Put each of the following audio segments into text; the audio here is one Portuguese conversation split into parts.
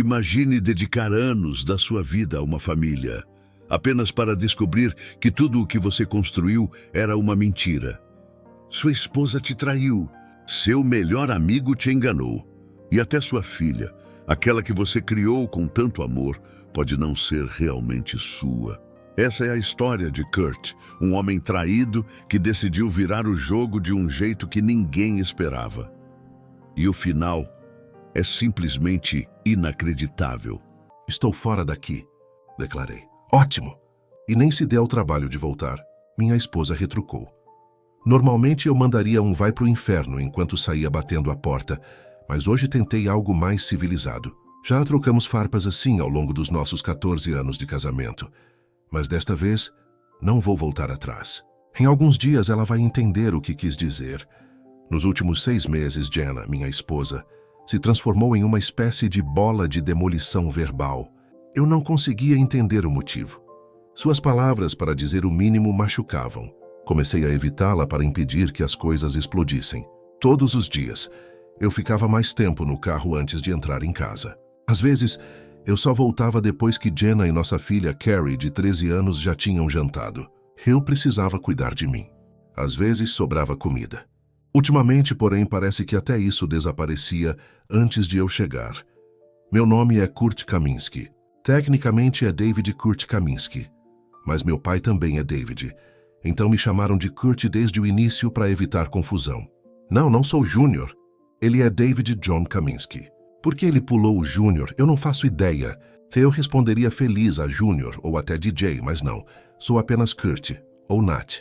Imagine dedicar anos da sua vida a uma família, apenas para descobrir que tudo o que você construiu era uma mentira. Sua esposa te traiu, seu melhor amigo te enganou, e até sua filha, aquela que você criou com tanto amor, pode não ser realmente sua. Essa é a história de Kurt, um homem traído que decidiu virar o jogo de um jeito que ninguém esperava. E o final é simplesmente inacreditável. Estou fora daqui, declarei. Ótimo! E nem se deu ao trabalho de voltar. Minha esposa retrucou. Normalmente eu mandaria um vai pro inferno enquanto saía batendo a porta, mas hoje tentei algo mais civilizado. Já trocamos farpas assim ao longo dos nossos 14 anos de casamento. Mas desta vez, não vou voltar atrás. Em alguns dias ela vai entender o que quis dizer. Nos últimos 6 meses, Jenna, minha esposa, se transformou em uma espécie de bola de demolição verbal. Eu não conseguia entender o motivo. Suas palavras, para dizer o mínimo, machucavam. Comecei a evitá-la para impedir que as coisas explodissem. Todos os dias, eu ficava mais tempo no carro antes de entrar em casa. Às vezes, eu só voltava depois que Jenna e nossa filha Carrie, de 13 anos, já tinham jantado. Eu precisava cuidar de mim. Às vezes sobrava comida. Ultimamente, porém, parece que até isso desaparecia antes de eu chegar. Meu nome é Kurt Kaminski. Tecnicamente é David Kurt Kaminski. Mas meu pai também é David. Então me chamaram de Kurt desde o início para evitar confusão. Não sou Júnior. Ele é David John Kaminski. Por que ele pulou o Júnior? Eu não faço ideia. Eu responderia feliz a Júnior ou até DJ, mas não. Sou apenas Kurt, ou Nat.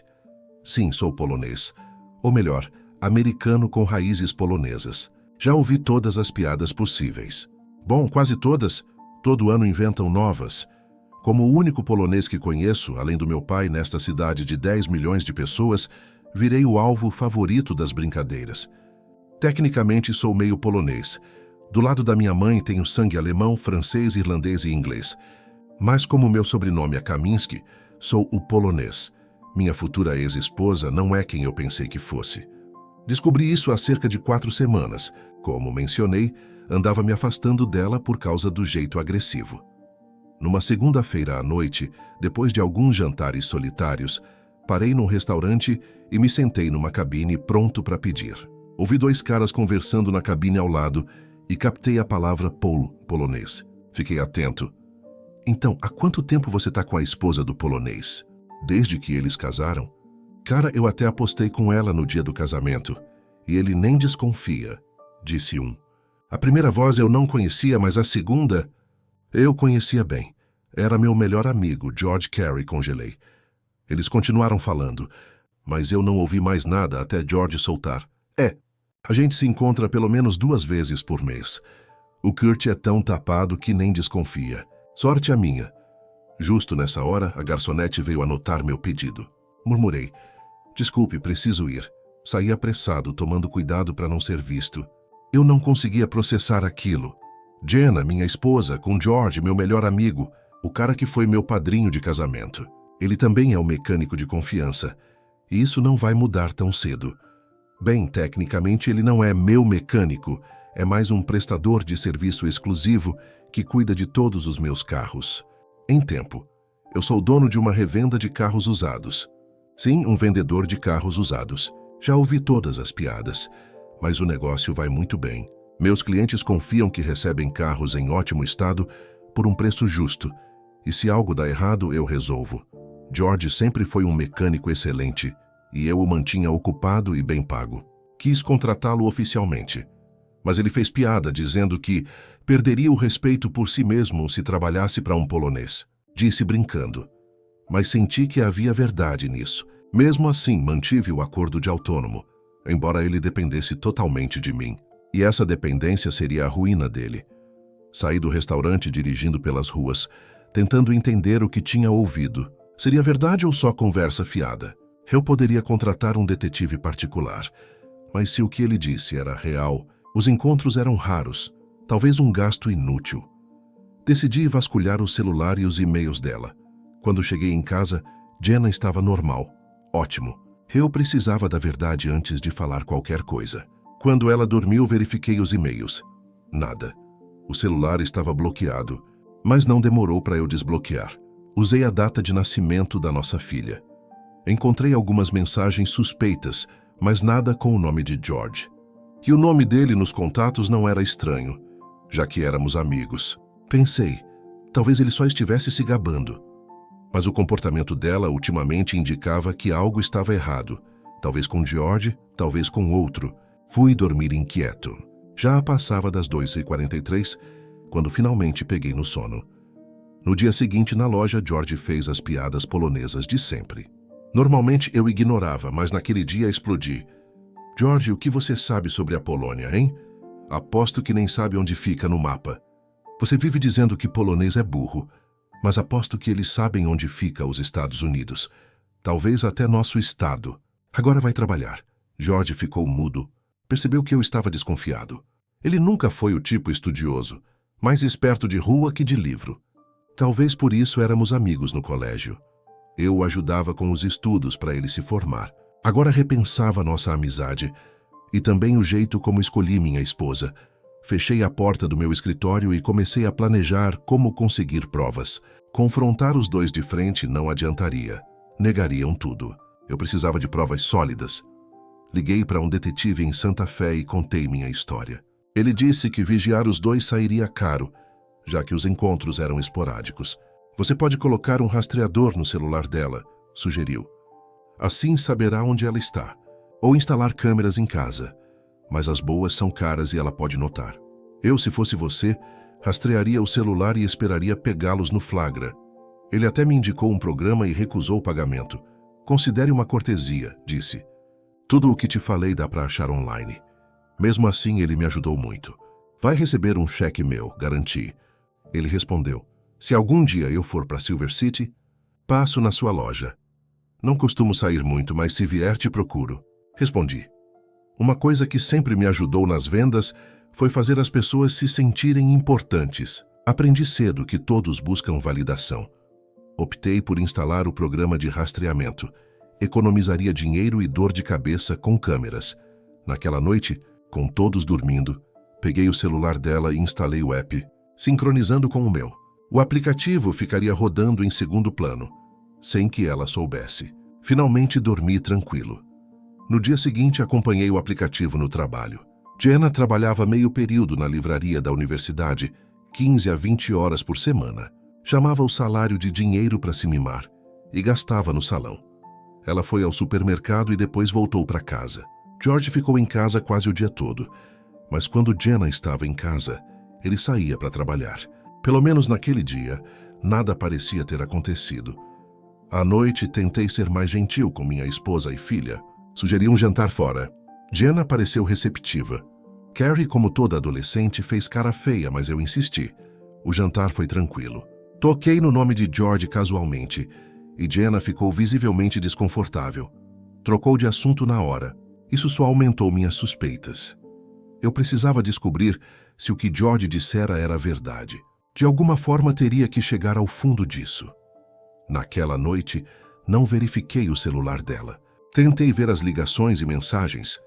Sim, sou polonês. Ou melhor, americano com raízes polonesas. Já ouvi todas as piadas possíveis. Bom, quase todas. Todo ano inventam novas. Como o único polonês que conheço, além do meu pai, nesta cidade de 10 milhões de pessoas, virei o alvo favorito das brincadeiras. Tecnicamente sou meio polonês. Do lado da minha mãe tenho sangue alemão, francês, irlandês e inglês. Mas como meu sobrenome é Kaminski, sou o polonês. Minha futura ex-esposa não é quem eu pensei que fosse. Descobri isso há cerca de 4 semanas. Como mencionei, andava me afastando dela por causa do jeito agressivo. Numa segunda-feira à noite, depois de alguns jantares solitários, parei num restaurante e me sentei numa cabine pronto para pedir. Ouvi 2 caras conversando na cabine ao lado e captei a palavra polonês. Fiquei atento. Então, há quanto tempo você está com a esposa do polonês? Desde que eles casaram? Cara, eu até apostei com ela no dia do casamento. E ele nem desconfia, disse um. A primeira voz eu não conhecia, mas a segunda eu conhecia bem. Era meu melhor amigo, George Carey, congelei. Eles continuaram falando, mas eu não ouvi mais nada até George soltar. A gente se encontra pelo menos 2 vezes por mês. O Kurt é tão tapado que nem desconfia. Sorte a minha. Justo nessa hora, a garçonete veio anotar meu pedido. Murmurei. Desculpe, preciso ir. Saí apressado, tomando cuidado para não ser visto. Eu não conseguia processar aquilo. Jenna, minha esposa, com George, meu melhor amigo, o cara que foi meu padrinho de casamento. Ele também é o mecânico de confiança. E isso não vai mudar tão cedo. Bem, tecnicamente ele não é meu mecânico, é mais um prestador de serviço exclusivo que cuida de todos os meus carros. Em tempo, eu sou dono de uma revenda de carros usados. Sim, um vendedor de carros usados. Já ouvi todas as piadas, mas o negócio vai muito bem. Meus clientes confiam que recebem carros em ótimo estado por um preço justo, e se algo dá errado, eu resolvo. George sempre foi um mecânico excelente, e eu o mantinha ocupado e bem pago. Quis contratá-lo oficialmente, mas ele fez piada dizendo que perderia o respeito por si mesmo se trabalhasse para um polonês. Disse brincando, mas senti que havia verdade nisso. Mesmo assim, mantive o acordo de autônomo, embora ele dependesse totalmente de mim. E essa dependência seria a ruína dele. Saí do restaurante dirigindo pelas ruas, tentando entender o que tinha ouvido. Seria verdade ou só conversa fiada? Eu poderia contratar um detetive particular, mas se o que ele disse era real, os encontros eram raros, talvez um gasto inútil. Decidi vasculhar o celular e os e-mails dela. Quando cheguei em casa, Jenna estava normal. Ótimo. Eu precisava da verdade antes de falar qualquer coisa. Quando ela dormiu, verifiquei os e-mails. Nada. O celular estava bloqueado, mas não demorou para eu desbloquear. Usei a data de nascimento da nossa filha. Encontrei algumas mensagens suspeitas, mas nada com o nome de George. E o nome dele nos contatos não era estranho, já que éramos amigos. Pensei, talvez ele só estivesse se gabando. Mas o comportamento dela ultimamente indicava que algo estava errado. Talvez com George, talvez com outro. Fui dormir inquieto. Já passava das 2h43, quando finalmente peguei no sono. No dia seguinte, na loja, George fez as piadas polonesas de sempre. Normalmente eu ignorava, mas naquele dia explodi. George, o que você sabe sobre a Polônia, hein? Aposto que nem sabe onde fica no mapa. Você vive dizendo que polonês é burro, mas aposto que eles sabem onde fica os Estados Unidos. Talvez até nosso estado. Agora vai trabalhar. George ficou mudo. Percebeu que eu estava desconfiado. Ele nunca foi o tipo estudioso, mais esperto de rua que de livro. Talvez por isso éramos amigos no colégio. Eu o ajudava com os estudos para ele se formar. Agora repensava nossa amizade e também o jeito como escolhi minha esposa. Fechei a porta do meu escritório e comecei a planejar como conseguir provas. Confrontar os dois de frente não adiantaria. Negariam tudo. Eu precisava de provas sólidas. Liguei para um detetive em Santa Fé e contei minha história. Ele disse que vigiar os dois sairia caro, já que os encontros eram esporádicos. Você pode colocar um rastreador no celular dela, sugeriu. Assim saberá onde ela está. Ou instalar câmeras em casa. Mas as boas são caras e ela pode notar. Eu, se fosse você, rastrearia o celular e esperaria pegá-los no flagra. Ele até me indicou um programa e recusou o pagamento. Considere uma cortesia, disse. Tudo o que te falei dá para achar online. Mesmo assim, ele me ajudou muito. Vai receber um cheque meu, garanti. Ele respondeu. Se algum dia eu for para Silver City, passo na sua loja. Não costumo sair muito, mas se vier te procuro. Respondi. Uma coisa que sempre me ajudou nas vendas foi fazer as pessoas se sentirem importantes. Aprendi cedo que todos buscam validação. Optei por instalar o programa de rastreamento. Economizaria dinheiro e dor de cabeça com câmeras. Naquela noite, com todos dormindo, peguei o celular dela e instalei o app, sincronizando com o meu. O aplicativo ficaria rodando em segundo plano, sem que ela soubesse. Finalmente dormi tranquilo. No dia seguinte, acompanhei o aplicativo no trabalho. Jenna trabalhava meio período na livraria da universidade, 15 a 20 horas por semana. Chamava o salário de dinheiro para se mimar e gastava no salão. Ela foi ao supermercado e depois voltou para casa. George ficou em casa quase o dia todo, mas quando Jenna estava em casa, ele saía para trabalhar. Pelo menos naquele dia, nada parecia ter acontecido. À noite, tentei ser mais gentil com minha esposa e filha. Sugeri um jantar fora. Jenna pareceu receptiva. Carrie, como toda adolescente, fez cara feia, mas eu insisti. O jantar foi tranquilo. Toquei no nome de George casualmente, e Jenna ficou visivelmente desconfortável. Trocou de assunto na hora. Isso só aumentou minhas suspeitas. Eu precisava descobrir se o que George dissera era verdade. De alguma forma teria que chegar ao fundo disso. Naquela noite, não verifiquei o celular dela. Tentei ver as ligações e mensagens,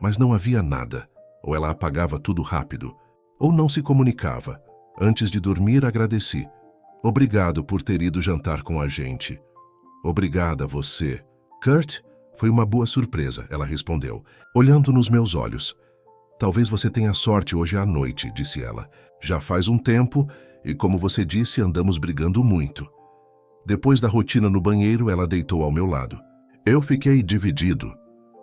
mas não havia nada. Ou ela apagava tudo rápido, ou não se comunicava. Antes de dormir, agradeci. Obrigado por ter ido jantar com a gente. Obrigada a você. Kurt, foi uma boa surpresa, ela respondeu, olhando nos meus olhos. Talvez você tenha sorte hoje à noite, disse ela. Já faz um tempo e, como você disse, andamos brigando muito. Depois da rotina no banheiro, ela deitou ao meu lado. Eu fiquei dividido.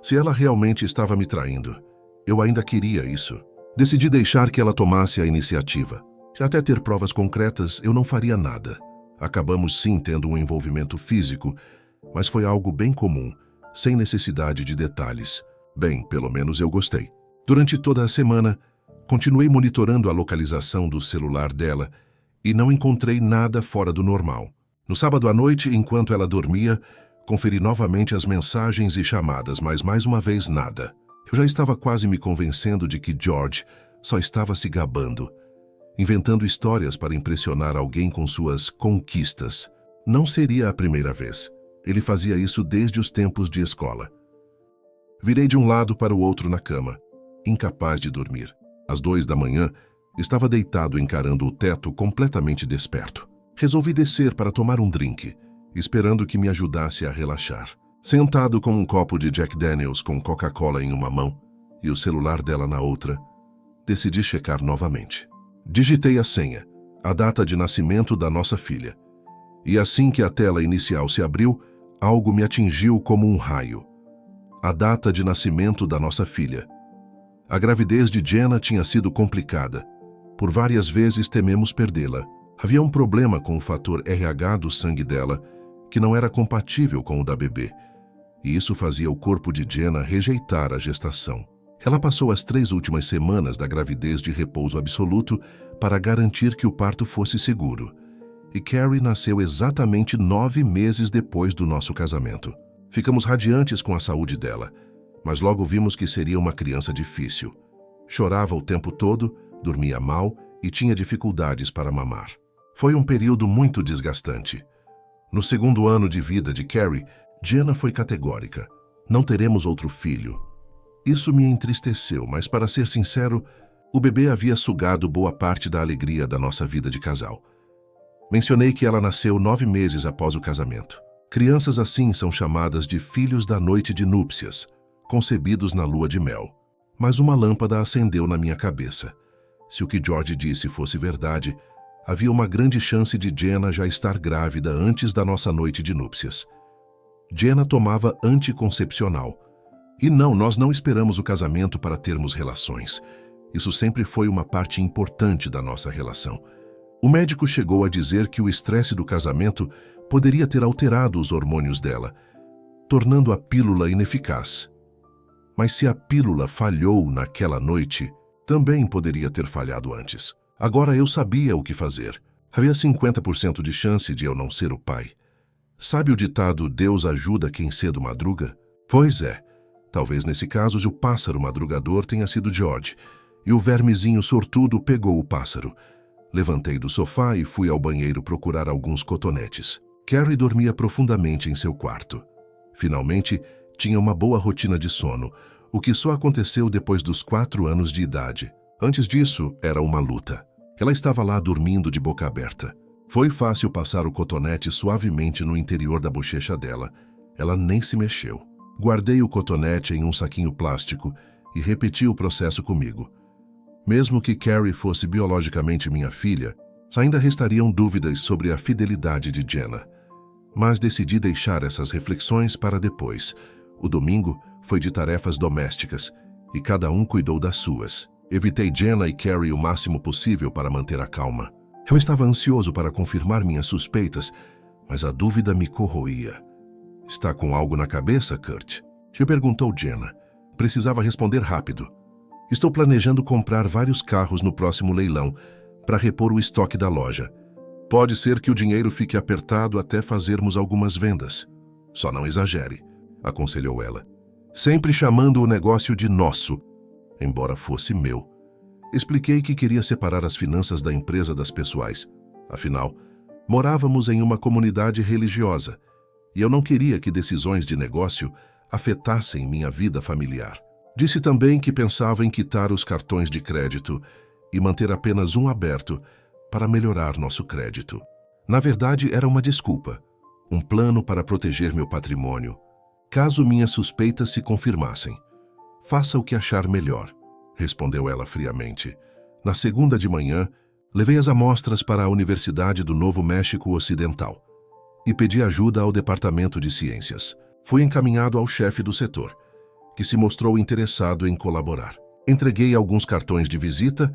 Se ela realmente estava me traindo, eu ainda queria isso. Decidi deixar que ela tomasse a iniciativa. Até ter provas concretas, eu não faria nada. Acabamos sim tendo um envolvimento físico, mas foi algo bem comum, sem necessidade de detalhes. Bem, pelo menos eu gostei. Durante toda a semana, continuei monitorando a localização do celular dela e não encontrei nada fora do normal. No sábado à noite, enquanto ela dormia, conferi novamente as mensagens e chamadas, mas mais uma vez nada. Eu já estava quase me convencendo de que George só estava se gabando, inventando histórias para impressionar alguém com suas conquistas. Não seria a primeira vez. Ele fazia isso desde os tempos de escola. Virei de um lado para o outro na cama, incapaz de dormir. Às 2 da manhã, Estava deitado encarando o teto completamente desperto. Resolvi descer para tomar um drink, esperando que me ajudasse a relaxar. Sentado com um copo de Jack Daniels com Coca-Cola em uma mão e o celular dela na outra, decidi checar novamente. Digitei a senha, a data de nascimento da nossa filha. E assim que a tela inicial se abriu, algo me atingiu como um raio. A data de nascimento da nossa filha. A gravidez de Jenna tinha sido complicada. Por várias vezes tememos perdê-la. Havia um problema com o fator RH do sangue dela, que não era compatível com o da bebê. E isso fazia o corpo de Jenna rejeitar a gestação. Ela passou as 3 últimas semanas da gravidez de repouso absoluto para garantir que o parto fosse seguro. E Carrie nasceu exatamente 9 meses depois do nosso casamento. Ficamos radiantes com a saúde dela, mas logo vimos que seria uma criança difícil. Chorava o tempo todo, dormia mal e tinha dificuldades para mamar. Foi um período muito desgastante. No segundo ano de vida de Carrie, Jenna foi categórica. Não teremos outro filho. Isso me entristeceu, mas para ser sincero, o bebê havia sugado boa parte da alegria da nossa vida de casal. Mencionei que ela nasceu 9 meses após o casamento. Crianças assim são chamadas de filhos da noite de núpcias, concebidos na lua de mel. Mas uma lâmpada acendeu na minha cabeça. Se o que George disse fosse verdade, havia uma grande chance de Jenna já estar grávida antes da nossa noite de núpcias. Jenna tomava anticoncepcional. E não, nós não esperamos o casamento para termos relações. Isso sempre foi uma parte importante da nossa relação. O médico chegou a dizer que o estresse do casamento poderia ter alterado os hormônios dela, tornando a pílula ineficaz. Mas se a pílula falhou naquela noite, também poderia ter falhado antes. Agora eu sabia o que fazer. Havia 50% de chance de eu não ser o pai. Sabe o ditado "Deus ajuda quem cedo madruga"? Pois é. Talvez nesse caso o pássaro madrugador tenha sido George, e o vermezinho sortudo pegou o pássaro. Levantei do sofá e fui ao banheiro procurar alguns cotonetes. Carrie dormia profundamente em seu quarto. Finalmente, tinha uma boa rotina de sono, o que só aconteceu depois dos 4 anos de idade. Antes disso, era uma luta. Ela estava lá dormindo de boca aberta. Foi fácil passar o cotonete suavemente no interior da bochecha dela. Ela nem se mexeu. Guardei o cotonete em um saquinho plástico e repeti o processo comigo. Mesmo que Carrie fosse biologicamente minha filha, ainda restariam dúvidas sobre a fidelidade de Jenna. Mas decidi deixar essas reflexões para depois. O domingo foi de tarefas domésticas e cada um cuidou das suas. Evitei Jenna e Carrie o máximo possível para manter a calma. Eu estava ansioso para confirmar minhas suspeitas, mas a dúvida me corroía. "Está com algo na cabeça, Kurt?" Me perguntou Jenna. Precisava responder rápido. "Estou planejando comprar vários carros no próximo leilão para repor o estoque da loja. Pode ser que o dinheiro fique apertado até fazermos algumas vendas. Só não exagere", aconselhou ela. "Sempre chamando o negócio de nosso, embora fosse meu." Expliquei que queria separar as finanças da empresa das pessoais. Afinal, morávamos em uma comunidade religiosa e eu não queria que decisões de negócio afetassem minha vida familiar. Disse também que pensava em quitar os cartões de crédito e manter apenas um aberto para melhorar nosso crédito. Na verdade, era uma desculpa, um plano para proteger meu patrimônio, caso minhas suspeitas se confirmassem. "Faça o que achar melhor", respondeu ela friamente. Na segunda de manhã, levei as amostras para a Universidade do Novo México Ocidental e pedi ajuda ao Departamento de Ciências. Fui encaminhado ao chefe do setor, que se mostrou interessado em colaborar. Entreguei alguns cartões de visita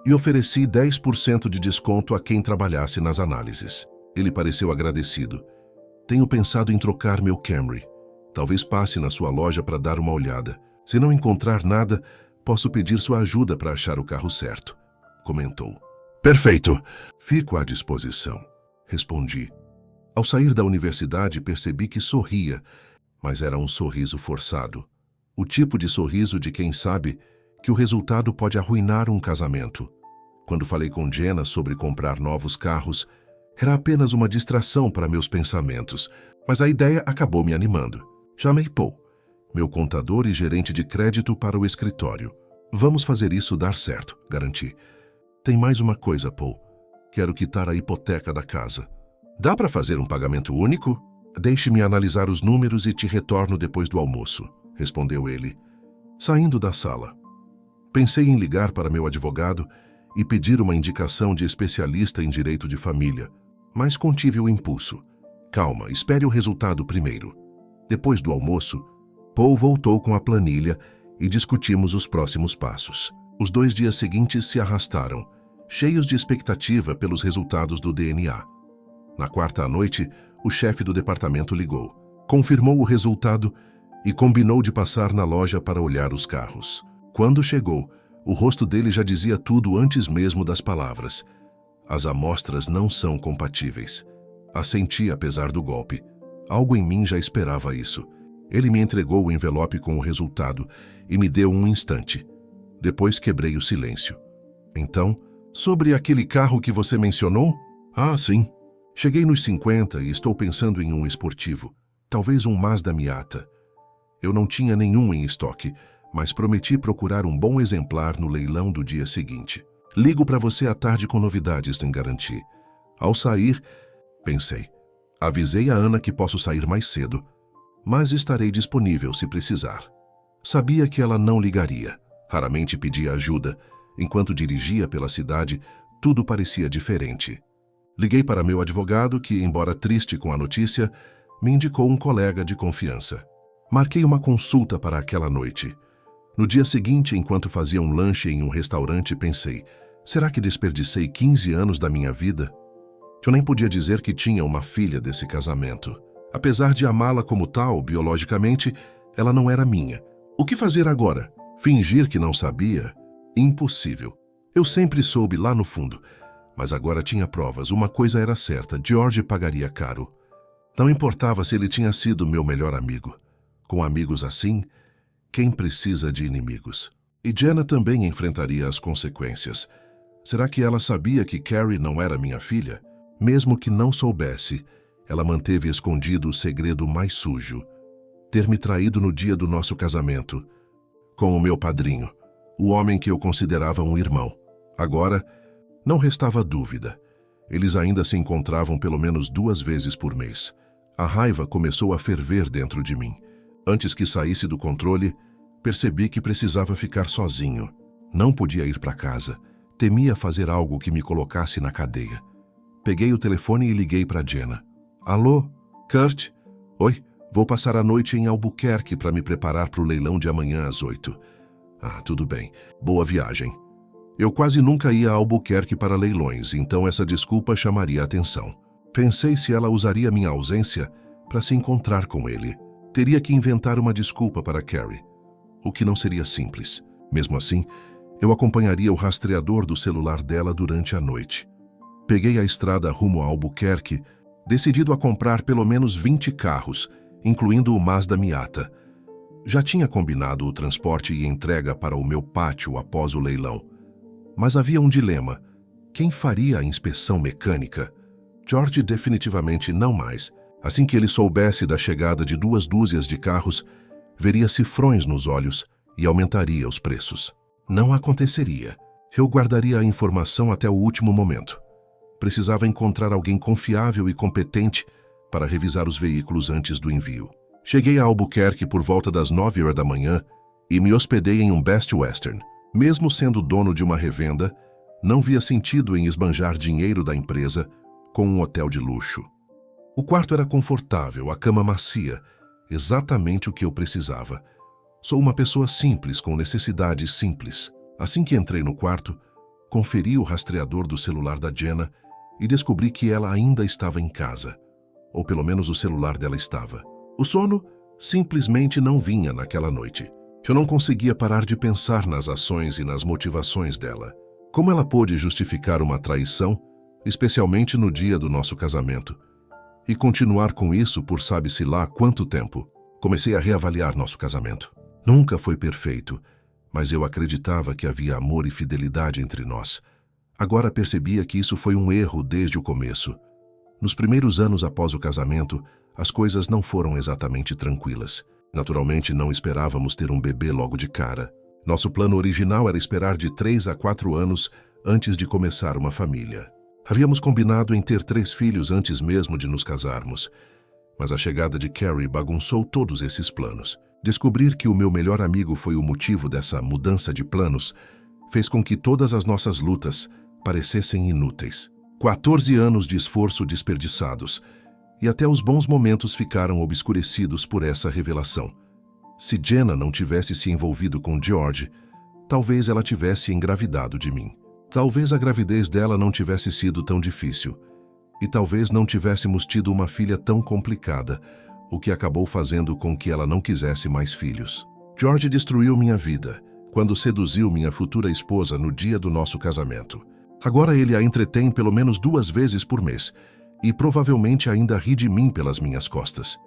e ofereci 10% de desconto a quem trabalhasse nas análises. Ele pareceu agradecido. "Tenho pensado em trocar meu Camry. Talvez passe na sua loja para dar uma olhada. Se não encontrar nada, posso pedir sua ajuda para achar o carro certo", comentou. "Perfeito. Fico à disposição", respondi. Ao sair da universidade, percebi que sorria, mas era um sorriso forçado. O tipo de sorriso de quem sabe que o resultado pode arruinar um casamento. Quando falei com Jenna sobre comprar novos carros, era apenas uma distração para meus pensamentos, mas a ideia acabou me animando. Chamei Paul, meu contador e gerente de crédito, para o escritório. "Vamos fazer isso dar certo", garanti. Tem mais uma coisa, Paul. Quero quitar a hipoteca da casa. Dá para fazer um pagamento único? Deixe-me analisar os números e te retorno depois do almoço, respondeu ele, saindo da sala. Pensei em ligar para meu advogado e pedir uma indicação de especialista em direito de família, mas contive o impulso. Calma, espere o resultado primeiro. Depois do almoço, Paul voltou com a planilha e discutimos os próximos passos. Os 2 dias seguintes se arrastaram, cheios de expectativa pelos resultados do DNA. Na quarta à noite, o chefe do departamento ligou, confirmou o resultado e combinou de passar na loja para olhar os carros. Quando chegou, o rosto dele já dizia tudo antes mesmo das palavras. As amostras não são compatíveis. Assenti apesar do golpe. Algo em mim já esperava isso. Ele me entregou o envelope com o resultado e me deu um instante. Depois quebrei o silêncio. Então, sobre aquele carro que você mencionou? Ah, sim. Cheguei nos 50 e estou pensando em um esportivo. Talvez um Mazda Miata. Eu não tinha nenhum em estoque, mas prometi procurar um bom exemplar no leilão do dia seguinte. Ligo para você à tarde com novidades, tem garantir. Ao sair, pensei. Avisei a Ana que posso sair mais cedo, mas estarei disponível se precisar. Sabia que ela não ligaria. Raramente pedia ajuda. Enquanto dirigia pela cidade, tudo parecia diferente. Liguei para meu advogado que, embora triste com a notícia, me indicou um colega de confiança. Marquei uma consulta para aquela noite. No dia seguinte, enquanto fazia um lanche em um restaurante, pensei, será que desperdicei 15 anos da minha vida? Eu nem podia dizer que tinha uma filha desse casamento. Apesar de amá-la como tal, biologicamente, ela não era minha. O que fazer agora? Fingir que não sabia? Impossível. Eu sempre soube lá no fundo. Mas agora tinha provas. Uma coisa era certa, George pagaria caro. Não importava se ele tinha sido meu melhor amigo. Com amigos assim, quem precisa de inimigos? E Jenna também enfrentaria as consequências. Será que ela sabia que Carrie não era minha filha? Mesmo que não soubesse, ela manteve escondido o segredo mais sujo. Ter me traído no dia do nosso casamento. Com o meu padrinho, o homem que eu considerava um irmão. Agora, não restava dúvida. Eles ainda se encontravam pelo menos 2 vezes por mês. A raiva começou a ferver dentro de mim. Antes que saísse do controle, percebi que precisava ficar sozinho. Não podia ir para casa. Temia fazer algo que me colocasse na cadeia. Peguei o telefone e liguei para Jenna. Alô? Kurt? Oi, vou passar a noite em Albuquerque para me preparar para o leilão de amanhã às 8. Ah, tudo bem. Boa viagem. Eu quase nunca ia a Albuquerque para leilões, então essa desculpa chamaria a atenção. Pensei se ela usaria minha ausência para se encontrar com ele. Teria que inventar uma desculpa para Carrie, o que não seria simples. Mesmo assim, eu acompanharia o rastreador do celular dela durante a noite. Peguei a estrada rumo a Albuquerque, decidido a comprar pelo menos 20 carros, incluindo o Mazda Miata. Já tinha combinado o transporte e entrega para o meu pátio após o leilão. Mas havia um dilema. Quem faria a inspeção mecânica? George definitivamente não mais. Assim que ele soubesse da chegada de 2 dúzias de carros, veria cifrões nos olhos e aumentaria os preços. Não aconteceria. Eu guardaria a informação até o último momento. Precisava encontrar alguém confiável e competente para revisar os veículos antes do envio. Cheguei a Albuquerque por volta das 9h da manhã e me hospedei em um Best Western. Mesmo sendo dono de uma revenda, não via sentido em esbanjar dinheiro da empresa com um hotel de luxo. O quarto era confortável, a cama macia, exatamente o que eu precisava. Sou uma pessoa simples, com necessidades simples. Assim que entrei no quarto, conferi o rastreador do celular da Jenna e descobri que ela ainda estava em casa. Ou pelo menos o celular dela estava. O sono simplesmente não vinha naquela noite. Eu não conseguia parar de pensar nas ações e nas motivações dela. Como ela pôde justificar uma traição, especialmente no dia do nosso casamento? E continuar com isso por sabe-se lá quanto tempo? Comecei a reavaliar nosso casamento. Nunca foi perfeito, mas eu acreditava que havia amor e fidelidade entre nós. Agora percebia que isso foi um erro desde o começo. Nos primeiros anos após o casamento, as coisas não foram exatamente tranquilas. Naturalmente, não esperávamos ter um bebê logo de cara. Nosso plano original era esperar de 3 a 4 anos antes de começar uma família. Havíamos combinado em ter 3 filhos antes mesmo de nos casarmos, mas a chegada de Carrie bagunçou todos esses planos. Descobrir que o meu melhor amigo foi o motivo dessa mudança de planos fez com que todas as nossas lutas parecessem inúteis. 14 anos de esforço desperdiçados, e até os bons momentos ficaram obscurecidos por essa revelação. Se Jenna não tivesse se envolvido com George, talvez ela tivesse engravidado de mim. Talvez a gravidez dela não tivesse sido tão difícil, e talvez não tivéssemos tido uma filha tão complicada, o que acabou fazendo com que ela não quisesse mais filhos. George destruiu minha vida quando seduziu minha futura esposa no dia do nosso casamento. Agora ele a entretém pelo menos 2 vezes por mês e provavelmente ainda ri de mim pelas minhas costas.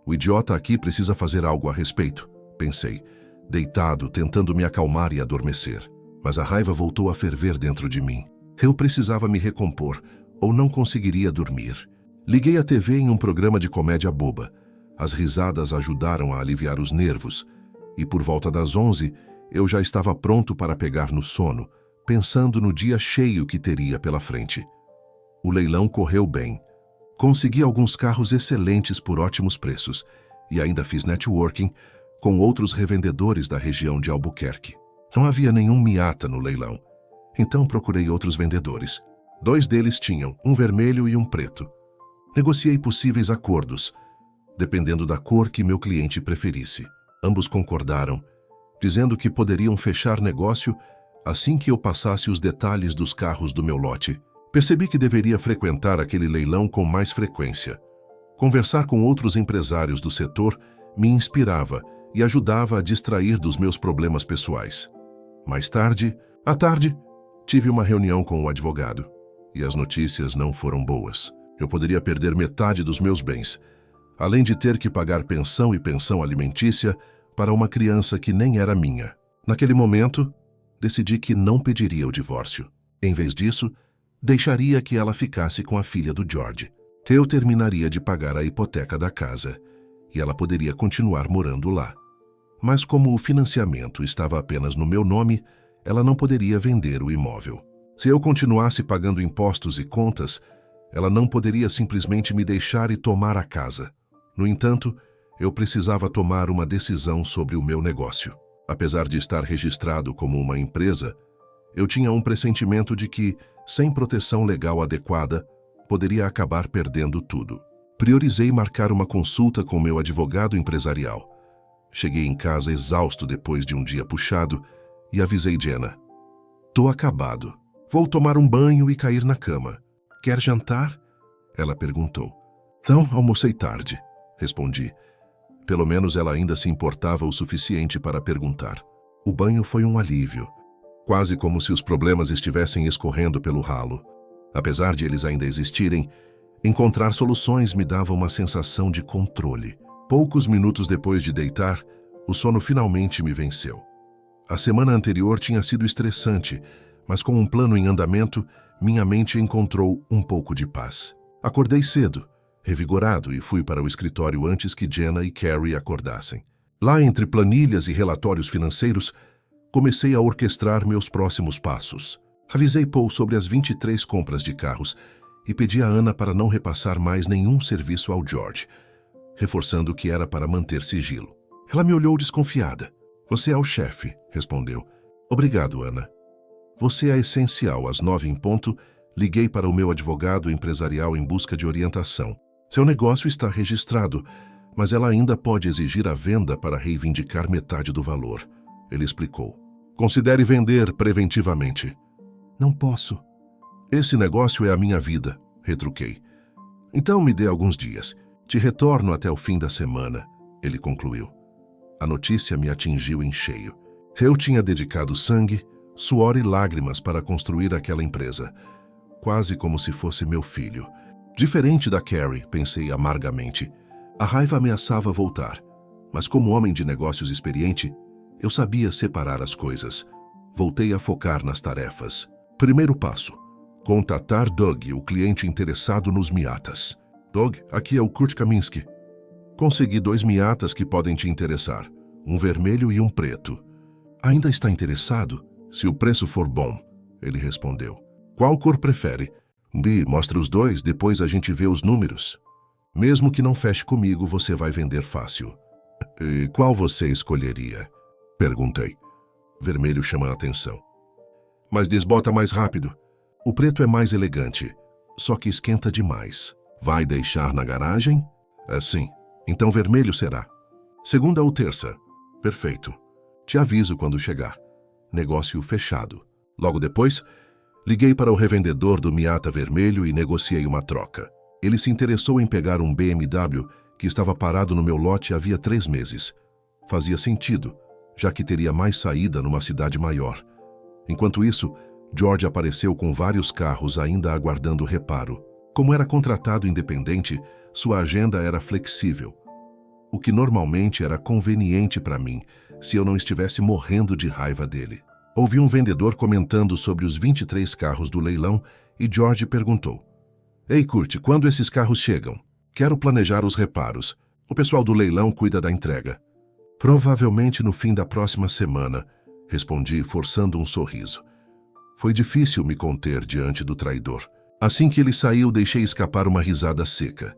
O idiota aqui precisa fazer algo a respeito, pensei, deitado, tentando me acalmar e adormecer. Mas a raiva voltou a ferver dentro de mim. Eu precisava me recompor, ou não conseguiria dormir. Liguei a TV em um programa de comédia boba. As risadas ajudaram a aliviar os nervos, e por volta das 11, eu já estava pronto para pegar no sono, pensando no dia cheio que teria pela frente. O leilão correu bem. Consegui alguns carros excelentes por ótimos preços, e ainda fiz networking com outros revendedores da região de Albuquerque. Não havia nenhum Miata no leilão, então procurei outros vendedores. 2 deles tinham, um vermelho e um preto. Negociei possíveis acordos, dependendo da cor que meu cliente preferisse. Ambos concordaram, dizendo que poderiam fechar negócio assim que eu passasse os detalhes dos carros do meu lote. Percebi que deveria frequentar aquele leilão com mais frequência. Conversar com outros empresários do setor me inspirava e ajudava a distrair dos meus problemas pessoais. Mais tarde, à tarde, tive uma reunião com o advogado. E as notícias não foram boas. Eu poderia perder metade dos meus bens, além de ter que pagar pensão e pensão alimentícia para uma criança que nem era minha. Naquele momento, decidi que não pediria o divórcio. Em vez disso, deixaria que ela ficasse com a filha do George. Eu terminaria de pagar a hipoteca da casa e ela poderia continuar morando lá. Mas como o financiamento estava apenas no meu nome, ela não poderia vender o imóvel. Se eu continuasse pagando impostos e contas, ela não poderia simplesmente me deixar e tomar a casa. No entanto, eu precisava tomar uma decisão sobre o meu negócio. Apesar de estar registrado como uma empresa, eu tinha um pressentimento de que, sem proteção legal adequada, poderia acabar perdendo tudo. Priorizei marcar uma consulta com meu advogado empresarial. Cheguei em casa exausto depois de um dia puxado e avisei Jenna. Tô acabado. Vou tomar um banho e cair na cama. Quer jantar? Ela perguntou. Não, almocei tarde, respondi. Pelo menos ela ainda se importava o suficiente para perguntar. O banho foi um alívio, quase como se os problemas estivessem escorrendo pelo ralo. Apesar de eles ainda existirem, encontrar soluções me dava uma sensação de controle. Poucos minutos depois de deitar, o sono finalmente me venceu. A semana anterior tinha sido estressante, mas com um plano em andamento, minha mente encontrou um pouco de paz. Acordei cedo, revigorado, e fui para o escritório antes que Jenna e Carrie acordassem. Lá, entre planilhas e relatórios financeiros, comecei a orquestrar meus próximos passos. Avisei Paul sobre as 23 compras de carros e pedi a Ana para não repassar mais nenhum serviço ao George, reforçando que era para manter sigilo. Ela me olhou desconfiada. Você é o chefe, respondeu. Obrigado, Ana. Você é essencial. Às 9 em ponto, liguei para o meu advogado empresarial em busca de orientação. Seu negócio está registrado, mas ela ainda pode exigir a venda para reivindicar metade do valor. Ele explicou. Considere vender preventivamente. Não posso. Esse negócio é a minha vida, retruquei. Então me dê alguns dias. Te retorno até o fim da semana, ele concluiu. A notícia me atingiu em cheio. Eu tinha dedicado sangue, suor e lágrimas para construir aquela empresa, quase como se fosse meu filho. Diferente da Carrie, pensei amargamente. A raiva ameaçava voltar, mas como homem de negócios experiente, eu sabia separar as coisas. Voltei a focar nas tarefas. Primeiro passo: contatar Doug, o cliente interessado nos Miatas. Doug, aqui é o Kurt Kaminsky. Consegui 2 Miatas que podem te interessar, um vermelho e um preto. Ainda está interessado? Se o preço for bom, ele respondeu. Qual cor prefere? Me mostre os dois, depois a gente vê os números. Mesmo que não feche comigo, você vai vender fácil. E qual você escolheria? Perguntei. Vermelho chama a atenção. Mas desbota mais rápido. O preto é mais elegante, só que esquenta demais. Vai deixar na garagem? Sim. Então vermelho será. Segunda ou terça? Perfeito. Te aviso quando chegar. Negócio fechado. Logo depois, liguei para o revendedor do Miata vermelho e negociei uma troca. Ele se interessou em pegar um BMW que estava parado no meu lote havia 3 meses. Fazia sentido, já que teria mais saída numa cidade maior. Enquanto isso, George apareceu com vários carros ainda aguardando reparo. Como era contratado independente, sua agenda era flexível, o que normalmente era conveniente para mim se eu não estivesse morrendo de raiva dele. Ouvi um vendedor comentando sobre os 23 carros do leilão e George perguntou: Ei, Kurt, quando esses carros chegam? Quero planejar os reparos. O pessoal do leilão cuida da entrega. Provavelmente no fim da próxima semana, respondi, forçando um sorriso. Foi difícil me conter diante do traidor. Assim que ele saiu, deixei escapar uma risada seca.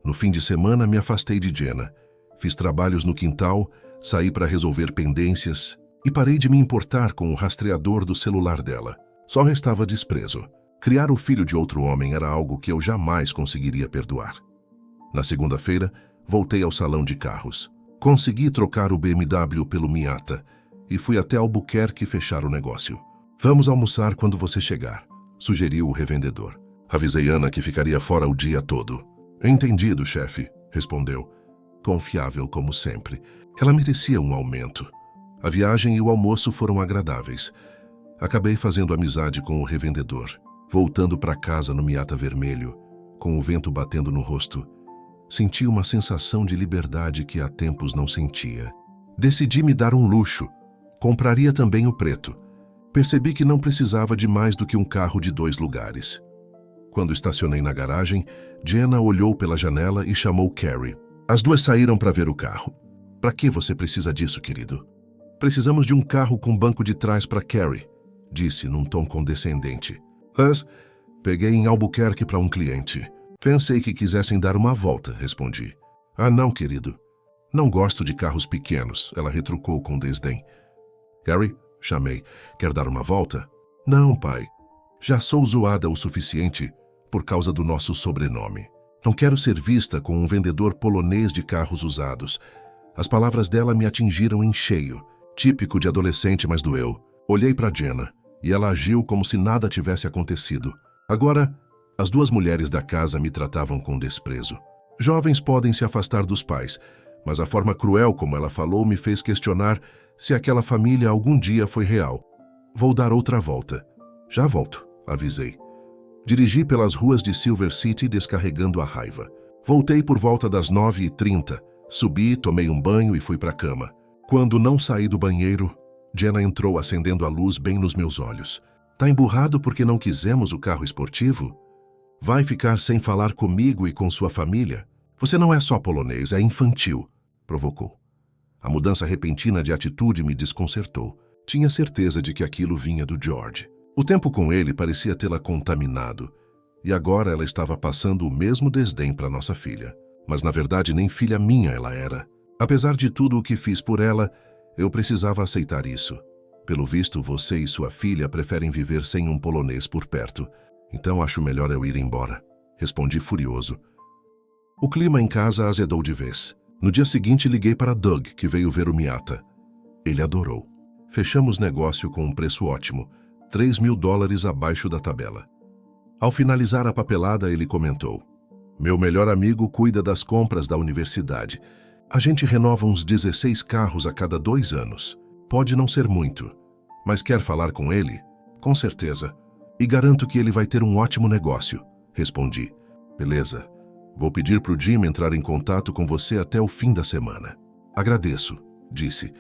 No fim de semana, me afastei de Jenna. Fiz trabalhos no quintal, saí para resolver pendências e parei de me importar com o rastreador do celular dela. Só restava desprezo. Criar o filho de outro homem era algo que eu jamais conseguiria perdoar. Na segunda-feira, voltei ao salão de carros. Consegui trocar o BMW pelo Miata e fui até Albuquerque fechar o negócio. Vamos almoçar quando você chegar, sugeriu o revendedor. Avisei Ana que ficaria fora o dia todo. Entendido, chefe, respondeu. Confiável como sempre. Ela merecia um aumento. A viagem e o almoço foram agradáveis. Acabei fazendo amizade com o revendedor. Voltando para casa no Miata vermelho, com o vento batendo no rosto, senti uma sensação de liberdade que há tempos não sentia. Decidi me dar um luxo. Compraria também o preto. Percebi que não precisava de mais do que um carro de 2 lugares. Quando estacionei na garagem, Jenna olhou pela janela e chamou Carrie. As duas saíram para ver o carro. Para que você precisa disso, querido? Precisamos de um carro com banco de trás para Carrie, disse num tom condescendente. Peguei em Albuquerque para um cliente. Pensei que quisessem dar uma volta, respondi. Ah, não, querido. Não gosto de carros pequenos, ela retrucou com desdém. Carrie, chamei, quer dar uma volta? Não, pai. Já sou zoada o suficiente por causa do nosso sobrenome. Não quero ser vista com um vendedor polonês de carros usados. As palavras dela me atingiram em cheio. Típico de adolescente, mas doeu. Olhei para Jenna e ela agiu como se nada tivesse acontecido. Agora, as duas mulheres da casa me tratavam com desprezo. Jovens podem se afastar dos pais, mas a forma cruel como ela falou me fez questionar se aquela família algum dia foi real. Vou dar outra volta. Já volto, avisei. Dirigi pelas ruas de Silver City descarregando a raiva. Voltei por volta das 9h30. Subi, tomei um banho e fui para a cama. Quando não saí do banheiro, Jenna entrou acendendo a luz bem nos meus olhos. Tá emburrado porque não quisemos o carro esportivo? Vai ficar sem falar comigo e com sua família? Você não é só polonês, é infantil, provocou. A mudança repentina de atitude me desconcertou. Tinha certeza de que aquilo vinha do George. O tempo com ele parecia tê-la contaminado, e agora ela estava passando o mesmo desdém para nossa filha. Mas na verdade nem filha minha ela era. Apesar de tudo o que fiz por ela, eu precisava aceitar isso. Pelo visto, você e sua filha preferem viver sem um polonês por perto. Então acho melhor eu ir embora. Respondi furioso. O clima em casa azedou de vez. No dia seguinte liguei para Doug, que veio ver o Miata. Ele adorou. Fechamos negócio com um preço ótimo, $3.000 abaixo da tabela. Ao finalizar a papelada, ele comentou: Meu melhor amigo cuida das compras da universidade. A gente renova uns 16 carros a cada 2 anos. Pode não ser muito, mas quer falar com ele? Com certeza. E garanto que ele vai ter um ótimo negócio, respondi. Beleza. Vou pedir pro Jim entrar em contato com você até o fim da semana. Agradeço, disse.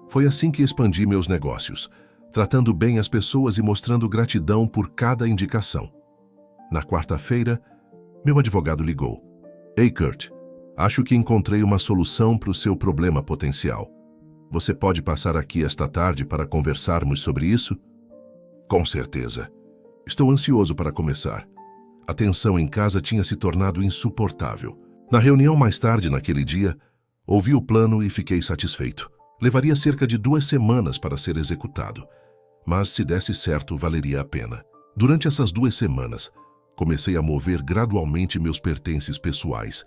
Foi assim que expandi meus negócios, tratando bem as pessoas e mostrando gratidão por cada indicação. Na quarta-feira, meu advogado ligou. Ei, Kurt, acho que encontrei uma solução para o seu problema potencial. Você pode passar aqui esta tarde para conversarmos sobre isso? Com certeza. Estou ansioso para começar. A tensão em casa tinha se tornado insuportável. Na reunião mais tarde naquele dia, ouvi o plano e fiquei satisfeito. Levaria cerca de 2 semanas para ser executado, mas se desse certo, valeria a pena. Durante essas 2 semanas, comecei a mover gradualmente meus pertences pessoais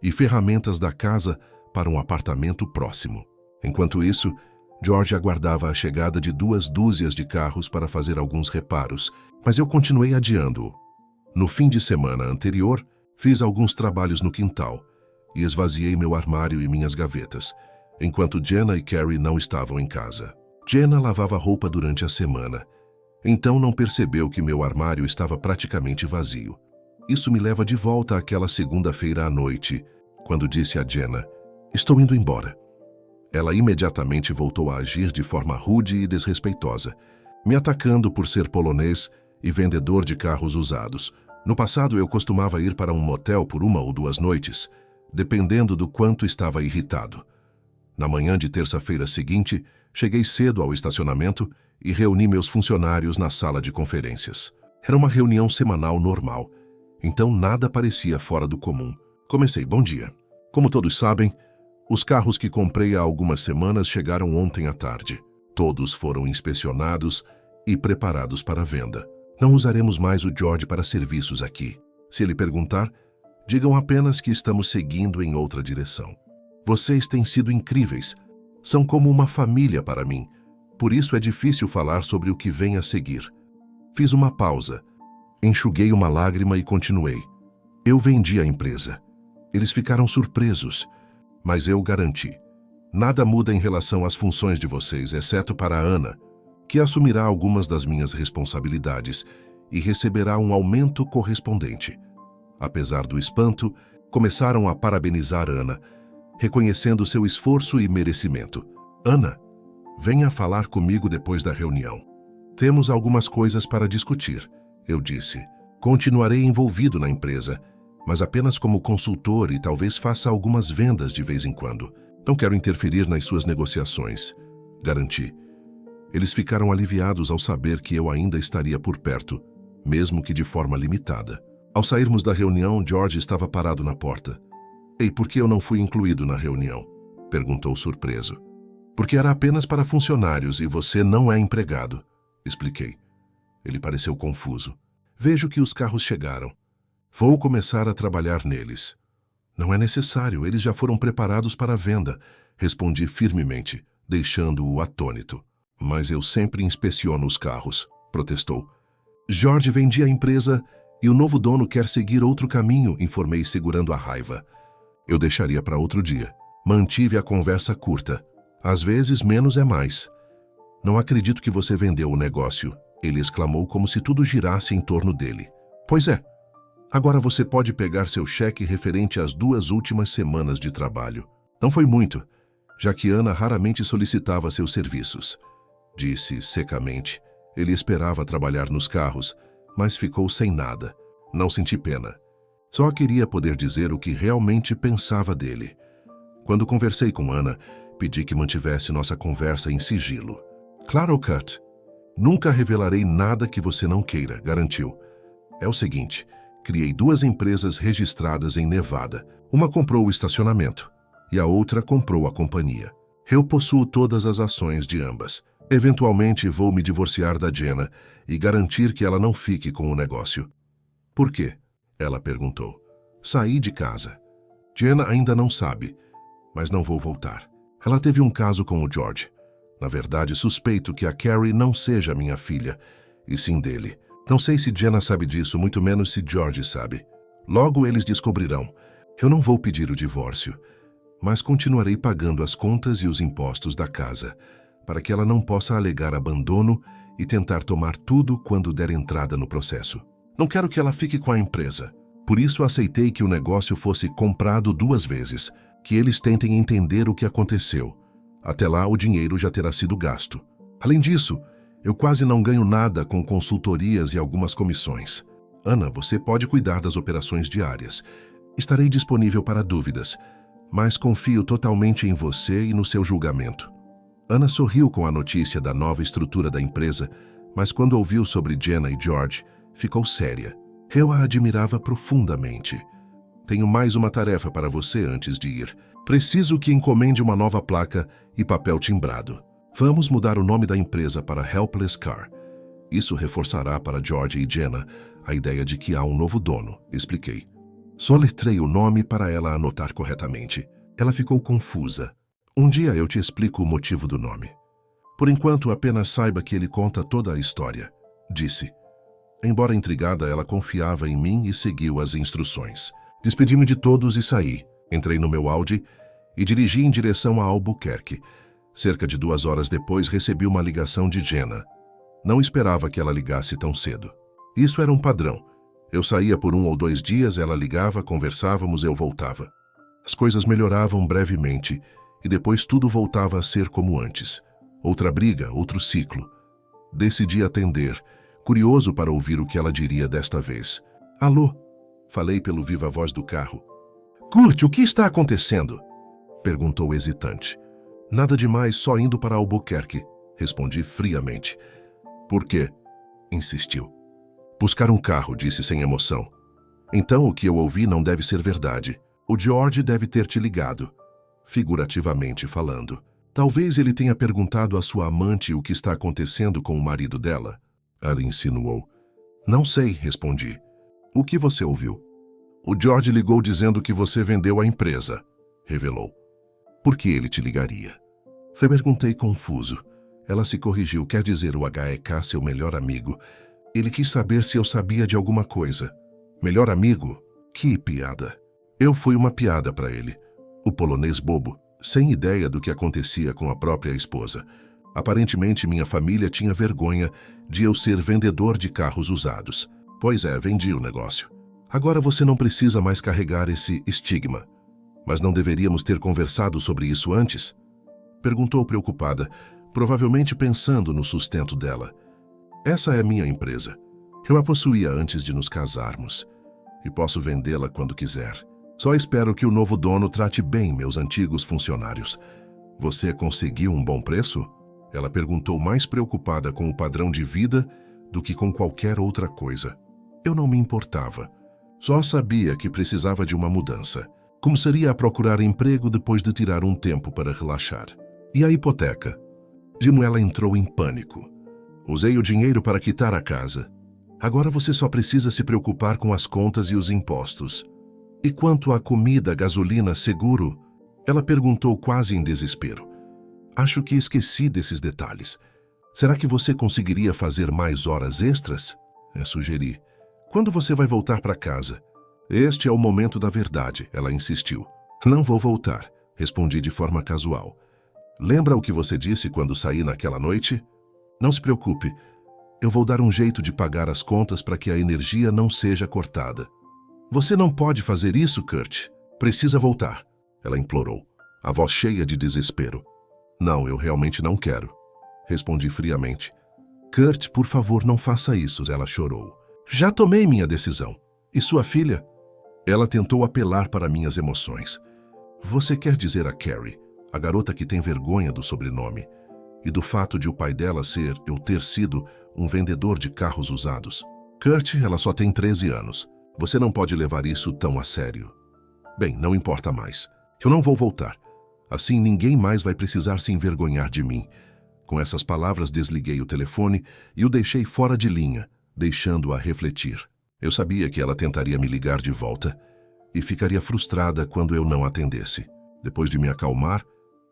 e ferramentas da casa para um apartamento próximo. Enquanto isso, George aguardava a chegada de 2 dúzias de carros para fazer alguns reparos, mas eu continuei adiando-o. No fim de semana anterior, fiz alguns trabalhos no quintal e esvaziei meu armário e minhas gavetas, enquanto Jenna e Carrie não estavam em casa. Jenna lavava roupa durante a semana, então não percebeu que meu armário estava praticamente vazio. Isso me leva de volta àquela segunda-feira à noite, quando disse a Jenna, "Estou indo embora." Ela imediatamente voltou a agir de forma rude e desrespeitosa, me atacando por ser polonês e vendedor de carros usados. No passado, eu costumava ir para um motel por 1 ou 2 noites, dependendo do quanto estava irritado. Na manhã de terça-feira seguinte, cheguei cedo ao estacionamento e reuni meus funcionários na sala de conferências. Era uma reunião semanal normal, então nada parecia fora do comum. Comecei, "Bom dia. Como todos sabem, os carros que comprei há algumas semanas chegaram ontem à tarde. Todos foram inspecionados e preparados para venda. Não usaremos mais o George para serviços aqui. Se ele perguntar, digam apenas que estamos seguindo em outra direção. Vocês têm sido incríveis. São como uma família para mim. Por isso é difícil falar sobre o que vem a seguir." Fiz uma pausa, enxuguei uma lágrima e continuei. "Eu vendi a empresa. Eles ficaram surpresos, mas eu garanti. Nada muda em relação às funções de vocês, exceto para a Ana, que assumirá algumas das minhas responsabilidades e receberá um aumento correspondente." Apesar do espanto, começaram a parabenizar Ana, reconhecendo seu esforço e merecimento. "Ana, venha falar comigo depois da reunião. Temos algumas coisas para discutir", eu disse. "Continuarei envolvido na empresa, mas apenas como consultor e talvez faça algumas vendas de vez em quando. Não quero interferir nas suas negociações", garanti. Eles ficaram aliviados ao saber que eu ainda estaria por perto, mesmo que de forma limitada. Ao sairmos da reunião, George estava parado na porta. "Ei, por que eu não fui incluído na reunião?" perguntou surpreso. "Porque era apenas para funcionários e você não é empregado", expliquei. Ele pareceu confuso. "Vejo que os carros chegaram. Vou começar a trabalhar neles." "Não é necessário, eles já foram preparados para a venda", respondi firmemente, deixando-o atônito. "Mas eu sempre inspeciono os carros", protestou. "George vendia a empresa e o novo dono quer seguir outro caminho", informei segurando a raiva. Eu deixaria para outro dia. Mantive a conversa curta. "Às vezes, menos é mais." "Não acredito que você vendeu o negócio", ele exclamou como se tudo girasse em torno dele. "Pois é. Agora você pode pegar seu cheque referente às 2 últimas semanas de trabalho. Não foi muito, já que Ana raramente solicitava seus serviços", disse secamente. Ele esperava trabalhar nos carros, mas ficou sem nada. Não senti pena. Só queria poder dizer o que realmente pensava dele. Quando conversei com Ana, pedi que mantivesse nossa conversa em sigilo. "Claro, Kurt. Nunca revelarei nada que você não queira", garantiu. "É o seguinte, criei 2 empresas registradas em Nevada. Uma comprou o estacionamento e a outra comprou a companhia. Eu possuo todas as ações de ambas. Eventualmente vou me divorciar da Jenna e garantir que ela não fique com o negócio." "Por quê?" ela perguntou. "Saí de casa. Jenna ainda não sabe, mas não vou voltar. Ela teve um caso com o George. Na verdade, suspeito que a Carrie não seja minha filha, e sim dele. Não sei se Jenna sabe disso, muito menos se George sabe. Logo eles descobrirão. Eu não vou pedir o divórcio, mas continuarei pagando as contas e os impostos da casa, para que ela não possa alegar abandono e tentar tomar tudo quando der entrada no processo. Não quero que ela fique com a empresa. Por isso aceitei que o negócio fosse comprado 2 vezes, que eles tentem entender o que aconteceu. Até lá, o dinheiro já terá sido gasto. Além disso, eu quase não ganho nada com consultorias e algumas comissões. Ana, você pode cuidar das operações diárias. Estarei disponível para dúvidas, mas confio totalmente em você e no seu julgamento." Ana sorriu com a notícia da nova estrutura da empresa, mas quando ouviu sobre Jenna e George, ficou séria. Eu a admirava profundamente. Tenho mais uma tarefa para você antes de ir. Preciso que encomende uma nova placa e papel timbrado. Vamos mudar o nome da empresa para Helpless Car. Isso reforçará para George e Jenna a ideia de que há um novo dono, expliquei. Soletrei o nome para ela anotar corretamente. Ela ficou confusa. Um dia eu te explico o motivo do nome. Por enquanto, apenas saiba que ele conta toda a história, disse. Embora intrigada, ela confiava em mim e seguiu as instruções. Despedi-me de todos e saí. Entrei no meu Audi e dirigi em direção a Albuquerque. Cerca de 2 horas depois, recebi uma ligação de Jenna. Não esperava que ela ligasse tão cedo. Isso era um padrão. Eu saía por 1 ou 2 dias, ela ligava, conversávamos, eu voltava. As coisas melhoravam brevemente e depois tudo voltava a ser como antes. Outra briga, outro ciclo. Decidi atender, curioso para ouvir o que ela diria desta vez. Alô? Falei pelo viva-voz do carro. Kurt, o que está acontecendo? Perguntou hesitante. Nada demais, só indo para Albuquerque, respondi friamente. Por quê? Insistiu. Buscar um carro, disse sem emoção. Então o que eu ouvi não deve ser verdade. O George deve ter te ligado. Figurativamente falando. Talvez ele tenha perguntado à sua amante o que está acontecendo com o marido dela. Ela insinuou. Não sei, respondi. O que você ouviu? O George ligou dizendo que você vendeu a empresa, revelou. Por que ele te ligaria? Perguntei confuso. Ela se corrigiu, quer dizer o HEK, seu melhor amigo. Ele quis saber se eu sabia de alguma coisa. Melhor amigo? Que piada. Eu fui uma piada para ele. O polonês bobo, sem ideia do que acontecia com a própria esposa. Aparentemente minha família tinha vergonha de eu ser vendedor de carros usados. Pois é, vendi o negócio. Agora você não precisa mais carregar esse estigma. Mas não deveríamos ter conversado sobre isso antes? Perguntou preocupada, provavelmente pensando no sustento dela. Essa é minha empresa. Eu a possuía antes de nos casarmos. E posso vendê-la quando quiser. Só espero que o novo dono trate bem meus antigos funcionários. Você conseguiu um bom preço? Ela perguntou, mais preocupada com o padrão de vida do que com qualquer outra coisa. Eu não me importava. Só sabia que precisava de uma mudança. Começaria a procurar emprego depois de tirar um tempo para relaxar. E a hipoteca? Ela entrou em pânico. Usei o dinheiro para quitar a casa. Agora você só precisa se preocupar com as contas e os impostos. E quanto à comida, gasolina, seguro? Ela perguntou quase em desespero. Acho que esqueci desses detalhes. Será que você conseguiria fazer mais horas extras? Sugeri. Quando você vai voltar para casa? Este é o momento da verdade, ela insistiu. Não vou voltar, respondi de forma casual. Lembra o que você disse quando saí naquela noite? Não se preocupe. Eu vou dar um jeito de pagar as contas para que a energia não seja cortada. Você não pode fazer isso, Kurt. Precisa voltar, ela implorou, a voz cheia de desespero. Não, eu realmente não quero, respondi friamente. Kurt, por favor, não faça isso, ela chorou. Já tomei minha decisão. E sua filha? Ela tentou apelar para minhas emoções. Você quer dizer a Carrie, a garota que tem vergonha do sobrenome, e do fato de o pai dela eu ter sido um vendedor de carros usados? Kurt, ela só tem 13 anos. Você não pode levar isso tão a sério. Bem, não importa mais. Eu não vou voltar. Assim ninguém mais vai precisar se envergonhar de mim. Com essas palavras desliguei o telefone e o deixei fora de linha, deixando-a refletir. Eu sabia que ela tentaria me ligar de volta e ficaria frustrada quando eu não atendesse. Depois de me acalmar,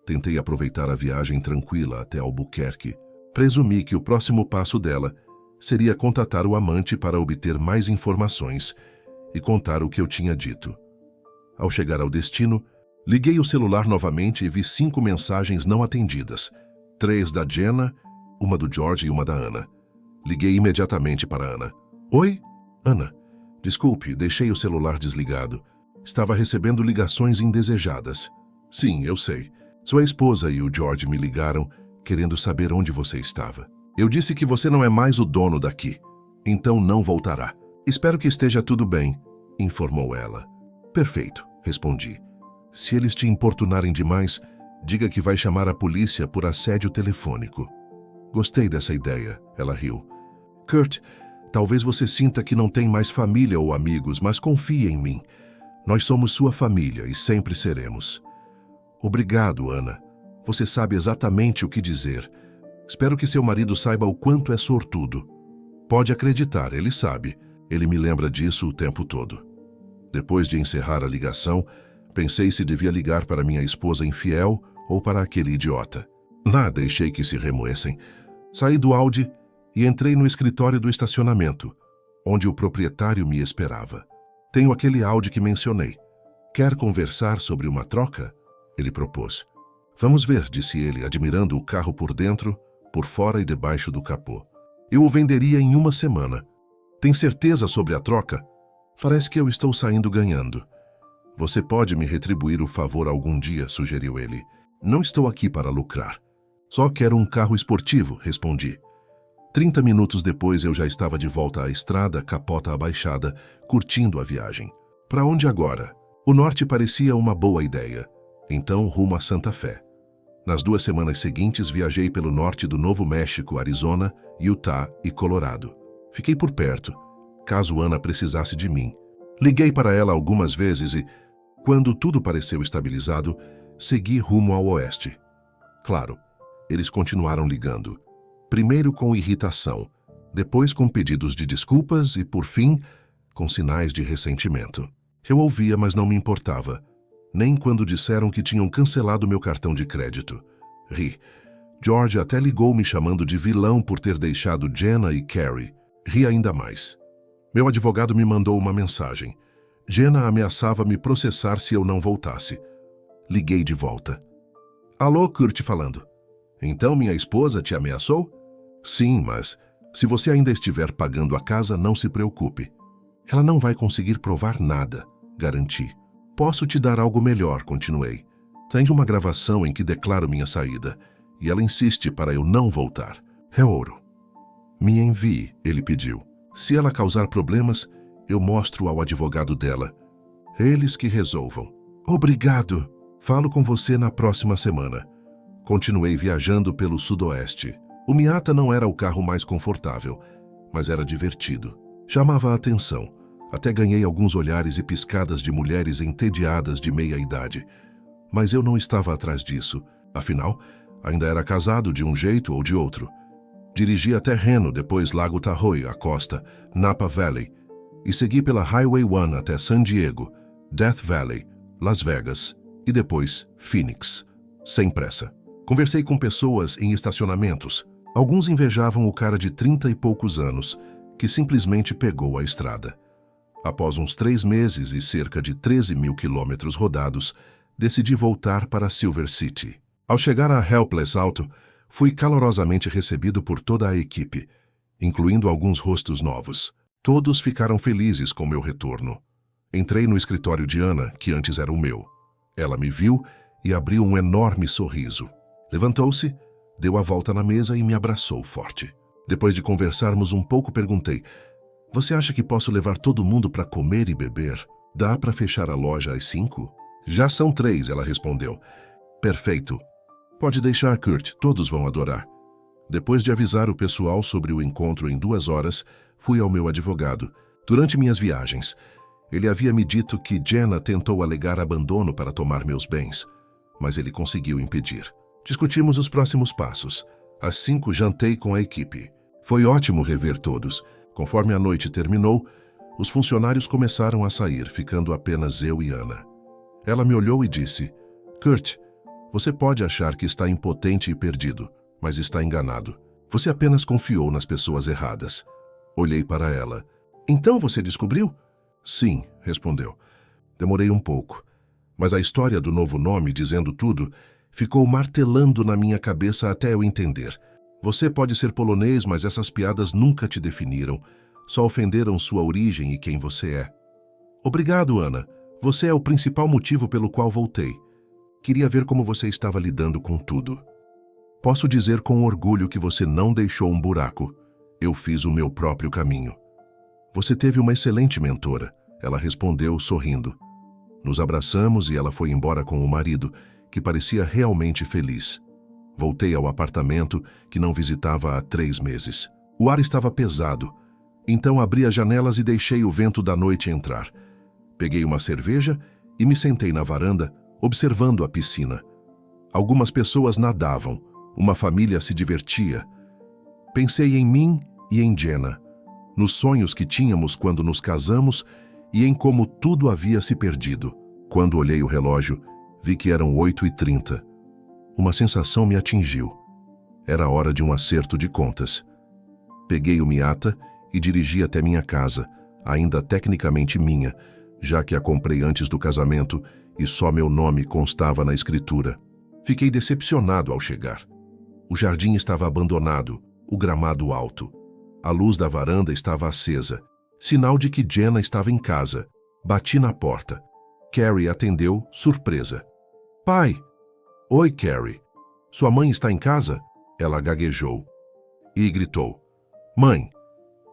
tentei aproveitar a viagem tranquila até Albuquerque. Presumi que o próximo passo dela seria contatar o amante para obter mais informações e contar o que eu tinha dito. Ao chegar ao destino, liguei o celular novamente e vi 5 mensagens não atendidas. 3 da Jenna, uma do George e uma da Ana. Liguei imediatamente para Ana. Oi? Ana, desculpe, deixei o celular desligado. Estava recebendo ligações indesejadas. Sim, eu sei. Sua esposa e o George me ligaram querendo saber onde você estava. Eu disse que você não é mais o dono daqui, então não voltará. Espero que esteja tudo bem, informou ela. Perfeito, respondi. Se eles te importunarem demais, diga que vai chamar a polícia por assédio telefônico. Gostei dessa ideia, ela riu. Kurt, talvez você sinta que não tem mais família ou amigos, mas confie em mim. Nós somos sua família e sempre seremos. Obrigado, Ana. Você sabe exatamente o que dizer. Espero que seu marido saiba o quanto é sortudo. Pode acreditar, ele sabe. Ele me lembra disso o tempo todo. Depois de encerrar a ligação, pensei se devia ligar para minha esposa infiel ou para aquele idiota. Deixei que se remoessem. Saí do Audi e entrei no escritório do estacionamento, onde o proprietário me esperava. Tenho aquele Audi que mencionei. Quer conversar sobre uma troca? Ele propôs. Vamos ver, disse ele, admirando o carro por dentro, por fora e debaixo do capô. Eu o venderia em 1 semana. Tem certeza sobre a troca? Parece que eu estou saindo ganhando. Você pode me retribuir o favor algum dia, sugeriu ele. Não estou aqui para lucrar. Só quero um carro esportivo, respondi. 30 minutos depois eu já estava de volta à estrada, capota abaixada, curtindo a viagem. Para onde agora? O norte parecia uma boa ideia. Então, rumo a Santa Fé. Nas 2 semanas seguintes, viajei pelo norte do Novo México, Arizona, Utah e Colorado. Fiquei por perto, caso Ana precisasse de mim. Liguei para ela algumas vezes e, quando tudo pareceu estabilizado, segui rumo ao oeste. Claro, eles continuaram ligando. Primeiro com irritação, depois com pedidos de desculpas e, por fim, com sinais de ressentimento. Eu ouvia, mas não me importava. Nem quando disseram que tinham cancelado meu cartão de crédito. Ri. George até ligou me chamando de vilão por ter deixado Jenna e Carrie. Ri ainda mais. Meu advogado me mandou uma mensagem. Jenna ameaçava me processar se eu não voltasse. Liguei de volta. Alô, Kurt falando. Então minha esposa te ameaçou? Sim, mas se você ainda estiver pagando a casa, não se preocupe. Ela não vai conseguir provar nada, garanti. Posso te dar algo melhor, continuei. Tens uma gravação em que declaro minha saída, e ela insiste para eu não voltar. É ouro. Me envie, ele pediu. Se ela causar problemas, eu mostro ao advogado dela. Eles que resolvam. Obrigado. Falo com você na próxima semana. Continuei viajando pelo sudoeste. O Miata não era o carro mais confortável, mas era divertido. Chamava a atenção. Até ganhei alguns olhares e piscadas de mulheres entediadas de meia-idade. Mas eu não estava atrás disso. Afinal, ainda era casado de um jeito ou de outro. Dirigi até Reno, depois Lago Tahoe, a costa, Napa Valley, e segui pela Highway 1 até San Diego, Death Valley, Las Vegas e depois Phoenix. Sem pressa. Conversei com pessoas em estacionamentos. Alguns invejavam o cara de 30 e poucos anos, que simplesmente pegou a estrada. Após uns 3 meses e cerca de 13 mil quilômetros rodados, decidi voltar para Silver City. Ao chegar a Helpless Auto, fui calorosamente recebido por toda a equipe, incluindo alguns rostos novos. Todos ficaram felizes com meu retorno. Entrei no escritório de Ana, que antes era o meu. Ela me viu e abriu um enorme sorriso. Levantou-se, deu a volta na mesa e me abraçou forte. Depois de conversarmos um pouco, perguntei: você acha que posso levar todo mundo para comer e beber? Dá para fechar a loja às 5? Já são 3, ela respondeu. Perfeito. Pode deixar, Kurt, todos vão adorar. Depois de avisar o pessoal sobre o encontro em 2 horas, fui ao meu advogado. Durante minhas viagens, ele havia me dito que Jenna tentou alegar abandono para tomar meus bens, mas ele conseguiu impedir. Discutimos os próximos passos. Às 5 jantei com a equipe. Foi ótimo rever todos. Conforme a noite terminou, os funcionários começaram a sair, ficando apenas eu e Ana. Ela me olhou e disse: Kurt, você pode achar que está impotente e perdido, mas está enganado. Você apenas confiou nas pessoas erradas. Olhei para ela. Então você descobriu? Sim, respondeu. Demorei um pouco, mas a história do novo nome, dizendo tudo, ficou martelando na minha cabeça até eu entender. Você pode ser polonês, mas essas piadas nunca te definiram. Só ofenderam sua origem e quem você é. Obrigado, Ana. Você é o principal motivo pelo qual voltei. Queria ver como você estava lidando com tudo. Posso dizer com orgulho que você não deixou um buraco. Eu fiz o meu próprio caminho. Você teve uma excelente mentora, ela respondeu sorrindo. Nos abraçamos e ela foi embora com o marido, que parecia realmente feliz. Voltei ao apartamento, que não visitava há 3 meses. O ar estava pesado, então abri as janelas e deixei o vento da noite entrar. Peguei uma cerveja e me sentei na varanda, observando a piscina. Algumas pessoas nadavam, uma família se divertia. Pensei em mim e em Jenna, nos sonhos que tínhamos quando nos casamos e em como tudo havia se perdido. Quando olhei o relógio, vi que eram 8h30. Uma sensação me atingiu. Era hora de um acerto de contas. Peguei o Miata e dirigi até minha casa, ainda tecnicamente minha, já que a comprei antes do casamento e só meu nome constava na escritura. Fiquei decepcionado ao chegar. O jardim estava abandonado, o gramado alto. A luz da varanda estava acesa, sinal de que Jenna estava em casa. Bati na porta. Carrie atendeu, surpresa. Pai! Oi, Carrie. Sua mãe está em casa? Ela gaguejou e gritou. Mãe!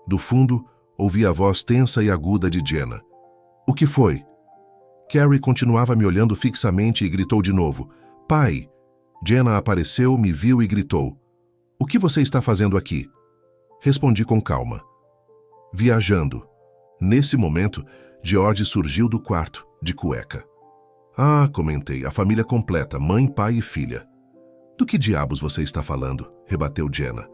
Do fundo, ouvi a voz tensa e aguda de Jenna. O que foi? Carrie continuava me olhando fixamente e gritou de novo. Pai! Jenna apareceu, me viu e gritou. O que você está fazendo aqui? Respondi com calma. Viajando. Nesse momento, George surgiu do quarto, de cueca. Ah, comentei, a família completa, mãe, pai e filha. Do que diabos você está falando? Rebateu Jenna.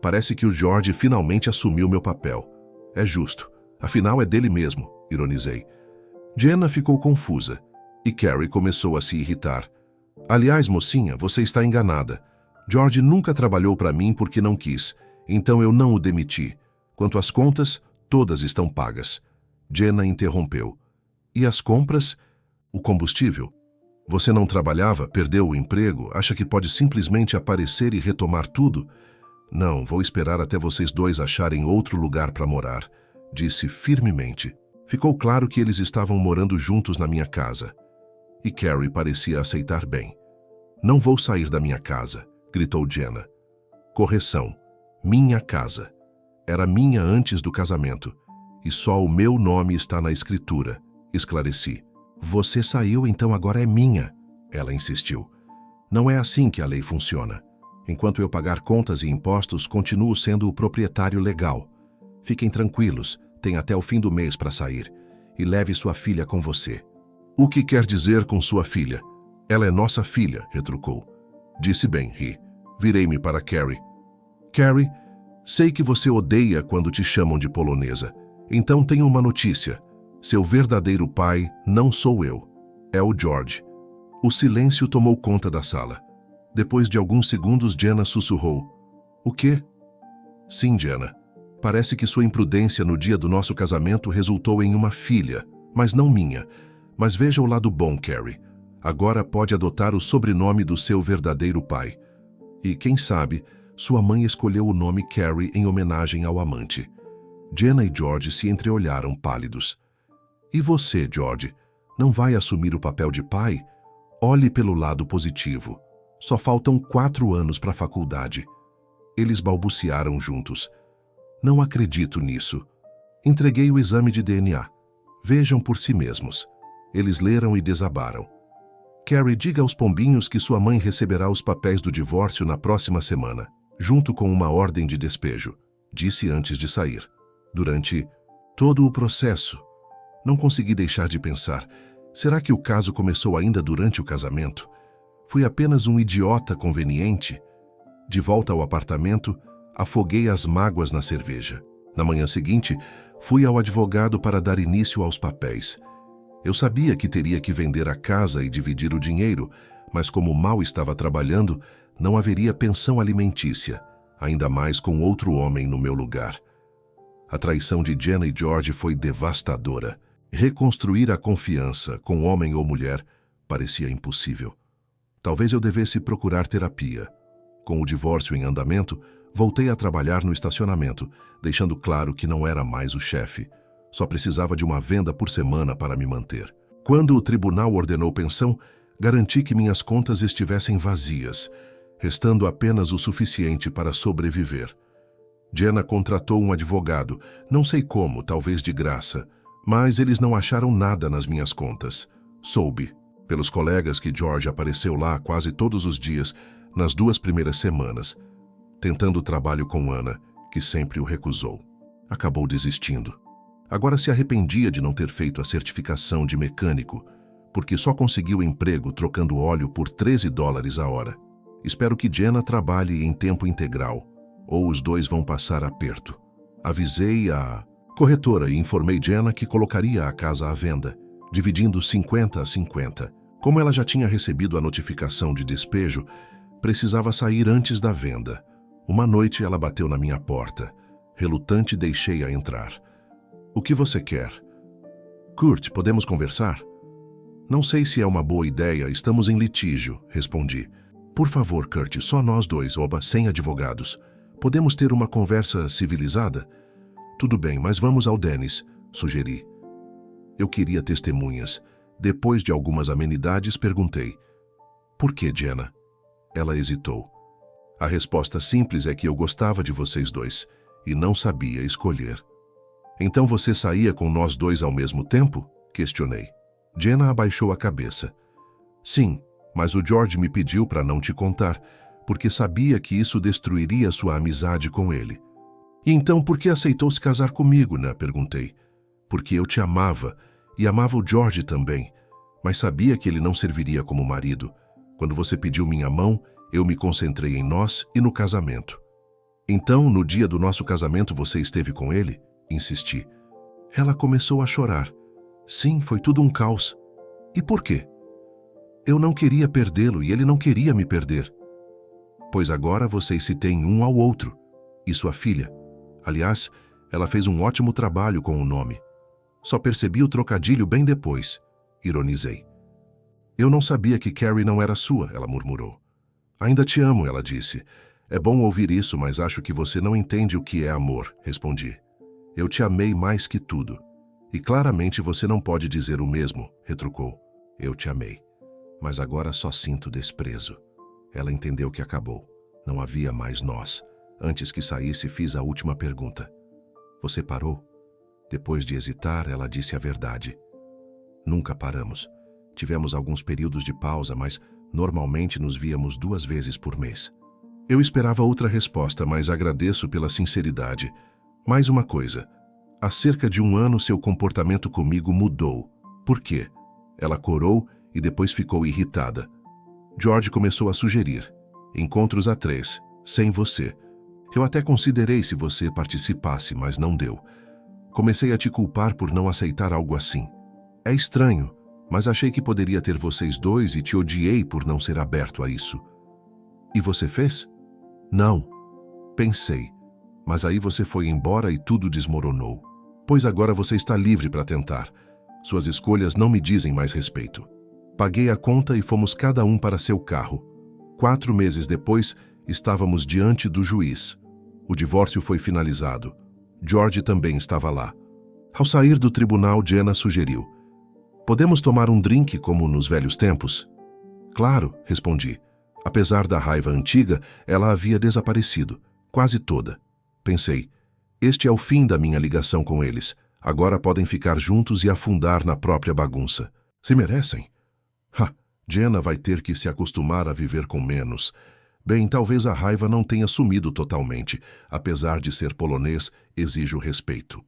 Parece que o George finalmente assumiu meu papel. É justo, afinal é dele mesmo, ironizei. Jenna ficou confusa e Carrie começou a se irritar. Aliás, mocinha, você está enganada. George nunca trabalhou para mim porque não quis, então eu não o demiti. Quanto às contas, todas estão pagas. Jenna interrompeu. E as compras? O combustível? Você não trabalhava, perdeu o emprego, acha que pode simplesmente aparecer e retomar tudo? Não, vou esperar até vocês dois acharem outro lugar para morar, disse firmemente. Ficou claro que eles estavam morando juntos na minha casa. E Carrie parecia aceitar bem. Não vou sair da minha casa, gritou Jenna. Correção, minha casa. Era minha antes do casamento, e só o meu nome está na escritura, esclareci. Você saiu, então agora é minha, ela insistiu. Não é assim que a lei funciona. Enquanto eu pagar contas e impostos, continuo sendo o proprietário legal. Fiquem tranquilos, tem até o fim do mês para sair. E leve sua filha com você. O que quer dizer com sua filha? Ela é nossa filha, retrucou. Disse bem, ri. Virei-me para Carrie. Carrie, sei que você odeia quando te chamam de polonesa. Então tenho uma notícia. Seu verdadeiro pai não sou eu. É o George. O silêncio tomou conta da sala. Depois de alguns segundos, Jenna sussurrou. O quê? Sim, Jenna. Parece que sua imprudência no dia do nosso casamento resultou em uma filha, mas não minha. Mas veja o lado bom, Carrie. Agora pode adotar o sobrenome do seu verdadeiro pai. E, quem sabe, sua mãe escolheu o nome Carrie em homenagem ao amante. Jenna e George se entreolharam pálidos. E você, George, não vai assumir o papel de pai? Olhe pelo lado positivo. Só faltam 4 anos para a faculdade. Eles balbuciaram juntos. Não acredito nisso. Entreguei o exame de DNA. Vejam por si mesmos. Eles leram e desabaram. Carrie, diga aos pombinhos que sua mãe receberá os papéis do divórcio na próxima semana, junto com uma ordem de despejo, disse antes de sair. Durante todo o processo, não consegui deixar de pensar, será que o caso começou ainda durante o casamento? Fui apenas um idiota conveniente? De volta ao apartamento, afoguei as mágoas na cerveja. Na manhã seguinte, fui ao advogado para dar início aos papéis. Eu sabia que teria que vender a casa e dividir o dinheiro, mas como mal estava trabalhando, não haveria pensão alimentícia, ainda mais com outro homem no meu lugar. A traição de Jenna e George foi devastadora. Reconstruir a confiança com homem ou mulher parecia impossível. Talvez eu devesse procurar terapia. Com o divórcio em andamento, voltei a trabalhar no estacionamento, deixando claro que não era mais o chefe. Só precisava de uma venda por semana para me manter. Quando o tribunal ordenou pensão, garanti que minhas contas estivessem vazias, restando apenas o suficiente para sobreviver. Jenna contratou um advogado, não sei como, talvez de graça, mas eles não acharam nada nas minhas contas. Soube, pelos colegas, que George apareceu lá quase todos os dias, nas 2 primeiras semanas, tentando trabalho com Ana, que sempre o recusou. Acabou desistindo. Agora se arrependia de não ter feito a certificação de mecânico, porque só conseguiu emprego trocando óleo por $13 a hora. Espero que Jenna trabalhe em tempo integral, ou os dois vão passar aperto. Avisei a corretora e informei Jenna que colocaria a casa à venda, dividindo 50 a 50. Como ela já tinha recebido a notificação de despejo, precisava sair antes da venda. Uma noite ela bateu na minha porta. Relutante, deixei-a entrar. O que você quer? Kurt, podemos conversar? Não sei se é uma boa ideia, estamos em litígio, respondi. Por favor, Kurt, só nós dois, sem advogados. Podemos ter uma conversa civilizada? Tudo bem, mas vamos ao Dennis, sugeri. Eu queria testemunhas. Depois de algumas amenidades, perguntei. Por que, Jenna? Ela hesitou. A resposta simples é que eu gostava de vocês dois e não sabia escolher. Então você saía com nós dois ao mesmo tempo? Questionei. Jenna abaixou a cabeça. Sim, mas o George me pediu para não te contar, porque sabia que isso destruiria sua amizade com ele. E então por que aceitou se casar comigo, né? Perguntei. Porque eu te amava, e amava o George também, mas sabia que ele não serviria como marido. Quando você pediu minha mão, eu me concentrei em nós e no casamento. Então, no dia do nosso casamento, você esteve com ele? Insisti. Ela começou a chorar. Sim, foi tudo um caos. E por quê? Eu não queria perdê-lo e ele não queria me perder. Pois agora vocês se têm um ao outro. E sua filha? Aliás, ela fez um ótimo trabalho com o nome. Só percebi o trocadilho bem depois. Ironizei. Eu não sabia que Carrie não era sua, ela murmurou. Ainda te amo, ela disse. É bom ouvir isso, mas acho que você não entende o que é amor, respondi. Eu te amei mais que tudo. E claramente você não pode dizer o mesmo, retrucou. Eu te amei. Mas agora só sinto desprezo. Ela entendeu que acabou. Não havia mais nós. Antes que saísse, fiz a última pergunta. Você parou? Depois de hesitar, ela disse a verdade. Nunca paramos. Tivemos alguns períodos de pausa, mas normalmente nos víamos 2 vezes por mês. Eu esperava outra resposta, mas agradeço pela sinceridade. Mais uma coisa. Há cerca de 1 ano seu comportamento comigo mudou. Por quê? Ela corou e depois ficou irritada. George começou a sugerir. Encontros a 3, sem você. Eu até considerei se você participasse, mas não deu. Comecei a te culpar por não aceitar algo assim. É estranho, mas achei que poderia ter vocês dois e te odiei por não ser aberto a isso. E você fez? Não. Pensei. Mas aí você foi embora e tudo desmoronou. Pois agora você está livre para tentar. Suas escolhas não me dizem mais respeito. Paguei a conta e fomos cada um para seu carro. 4 meses depois, estávamos diante do juiz. O divórcio foi finalizado. George também estava lá. Ao sair do tribunal, Jenna sugeriu. Podemos tomar um drink como nos velhos tempos? Claro, respondi. Apesar da raiva antiga, ela havia desaparecido, quase toda. Pensei, este é o fim da minha ligação com eles. Agora podem ficar juntos e afundar na própria bagunça. Se merecem. Jenna vai ter que se acostumar a viver com menos. Bem, talvez a raiva não tenha sumido totalmente. Apesar de ser polonês, exijo respeito.